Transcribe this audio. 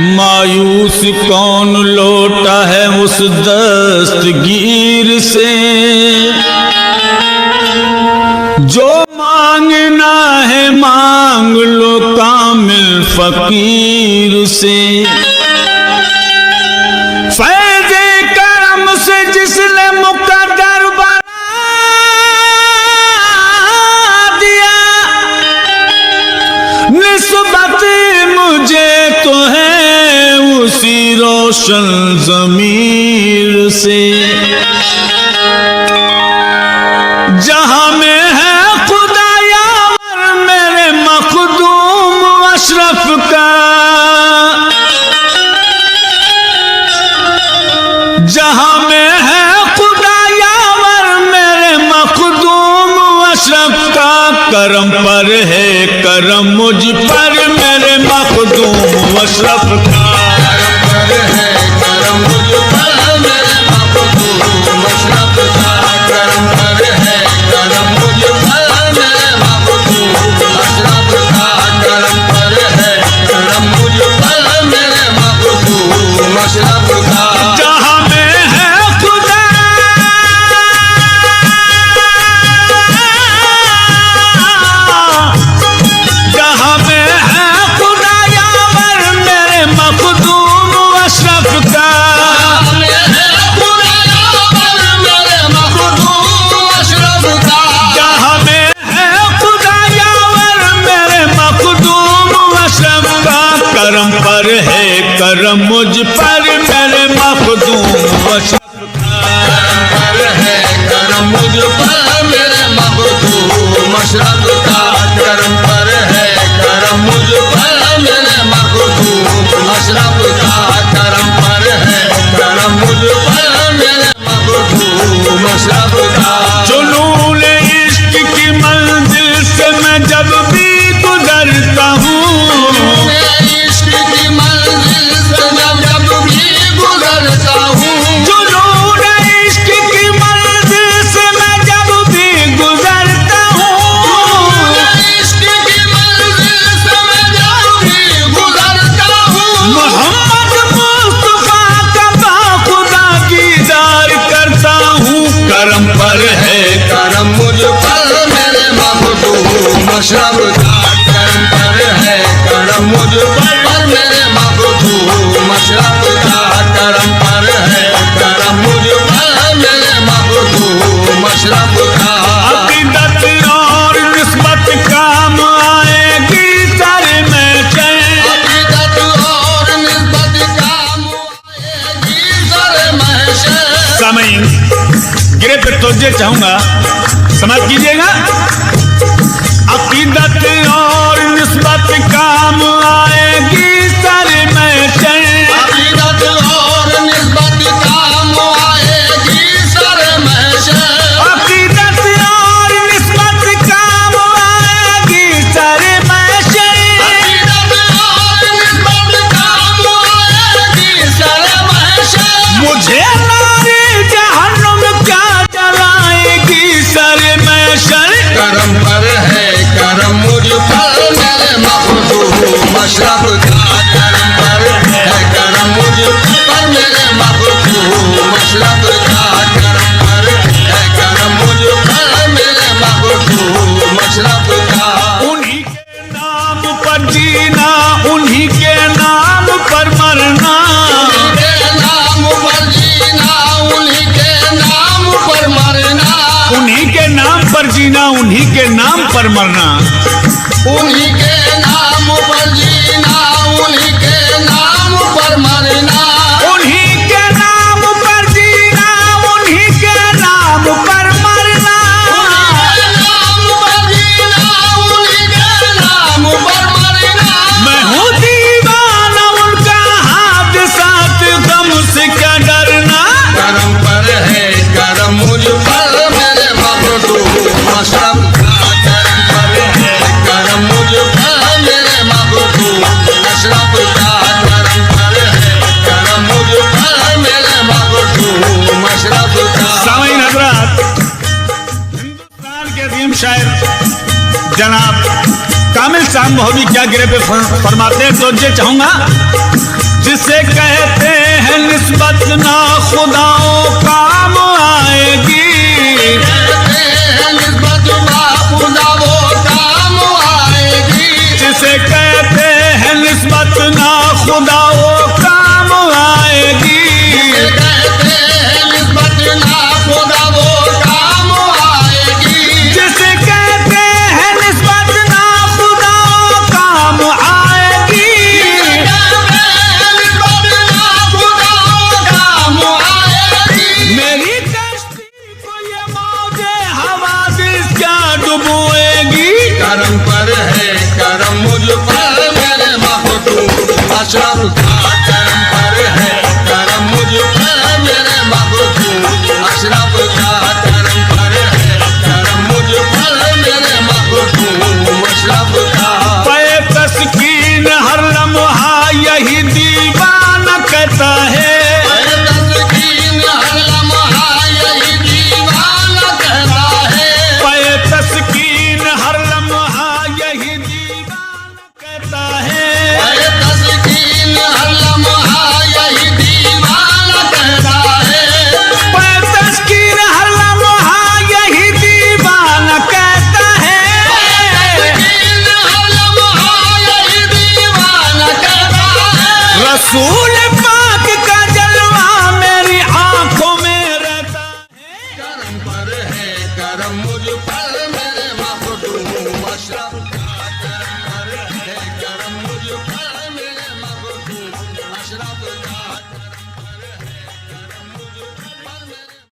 मायूस कौन लौटा है उस दस्तगीर से, जो मांगना है मांग लो कामिल फकीर से। फैज़े करम से जिसने मुकद्दर बना दिया, निस्बत मुझे तो है उसी रोशन ज़मीर से। जहां में है खुदा यावर मेरे मखदूम अशरफ का, जहां में है खुदा यावर मेरे मखदूम अशरफ का। करम पर है करम मुझ पर मेरे मखदूम अशरफ का। करम मुझ पर मेरे मखदूम अशरफ का। करम पर है करम मुझ पर मेरे मखदूम अशरफ का। करम पर है करम मुझ पर मेरे मखदूम अशरफ का। जहां में है खुदा जहां में है खुदा यावर मेरे मखदूम अशरफ का। जहां में है खुदा यावर मेरे मखदूम अशरफ का। करम पर है करम मुझ पर मेरे मखदूम अशरफ का। करम पर है करम मुझ पर मेरे मखदूम अशरफ का। करम पर है करम मुझ पर मेरे मखदूम अशरफ का। करम पर है करम मुझ पर मेरे मखदूम अशरफ का। जुनून इश्क की मंजिल से मैं जब भी गुजरता हूँ, इश्क की मंजिल से जब भी गुजरता हूँ, जुनून इश्क की मंजिल से मैं जब भी गुजरता हूँ, इश्क की मंजिल से मैं जब भी गुजरता हूँ। मोहम्मद मुस्तफा का बाखुदा दीदार करता हूँ। करम पर है करम मुझ पर मेरे मखदूम अशरफ का। करम पर है करम मुझ पर मेरे मखदूम अशरफ का। करम पर है करम मुझ पर मेरे मखदूम अशरफ का। अकीदत और निस्बत काम आएगी सर में चैन। अकीदत और निस्बत काम आएगी सर में चैन। सामईन गिरे पे तवज्जो चाहूंगा, समझ कीजिएगा। अकीदत और निस्बत काम आएगी सर में चैन। अकीदत और निस्बत काम आएगी सर में चैन। अकीदत और निस्बत काम आएगी सर में चैन। अकीदत और निस्बत काम आएगी सर में चैन। मुझे नारे जहन्नुम क्या जलाएगी सर में चैन। करम पर है करम मुझ पर मेरे मखदूम अशरफ का। करम पर है करम मुझ पर मेरे मखदूम अशरफ का। करम पर है करम मुझ पर मेरे मखदूम अशरफ का। उन्हीं के नाम पर जीना, उन्हीं के नाम पर मरना, उन्हीं के नाम पर जीना, उन्हीं के नाम पर मरना, उन्हीं के नाम पर जीना, उन्हीं के नाम पर मरना, उन्हीं के नाम पर जीना, उन्हीं के नाम पर मरना, उन्हीं के नाम पर जीना, उन्हीं के नाम पर मरना, उन्हीं के नाम पर जीना, उन्हीं के नाम पर मरना। मैं हूँ दीवाना उनका हादसात गम से क्या डरना। करम पर है करम मुझ पर मेरे मखदूम अशरफ का। करम पर है करम मुझ पर मेरे मखदूम अशरफ का। करम पर है करम मुझ पर मेरे मखदूम अशरफ का। सामईन हज़रात, हिंदुस्तान के अजीम शायर जनाब कामिल साहब मौलवी क्या गिरे पे फरमाते हैं, तो ये चाहूंगा जिसे कहते हैं निस्बत ना खुदाओं काम आएगी, कहते हैं निस्बत ना खुदा वो काम आएगी, जिसे कहते हैं निस्बत ना खुदाओं काम आएगी, कहते हैं निस्बत ना खुदा वो काम आएगी, जिसे कहते हैं निस्बत ना खुदाओं काम आएगी। मेरी कश्ती को ये मौजे हवादिस क्या डुबोएगी, करम पर है करम मुझ पर मेरे महबूब अशरफ का करम पर है करम मुझ पर मेरे महबूब अशरफ का करम पर है करम मुझ पर मेरे महबूब अशरफ का पे तस्कीन हर लम्हा यही दीवाना कहता है, तस्कीन हर लम्हा यही दीवाना कहता है, पे तस्कीन हर लम्हा यही दीवाना कहता है, तस्कीन हर लम्हा यही दीवाना कहता है, पे तस्कीन हर लम्हा यही दीवाना कहता है। तस्कीन हर लम्हा यही दीवाना कहता है, रसूल पाक का जलवा मेरी आंखों में रहता है। करम पर है करम मुझ पर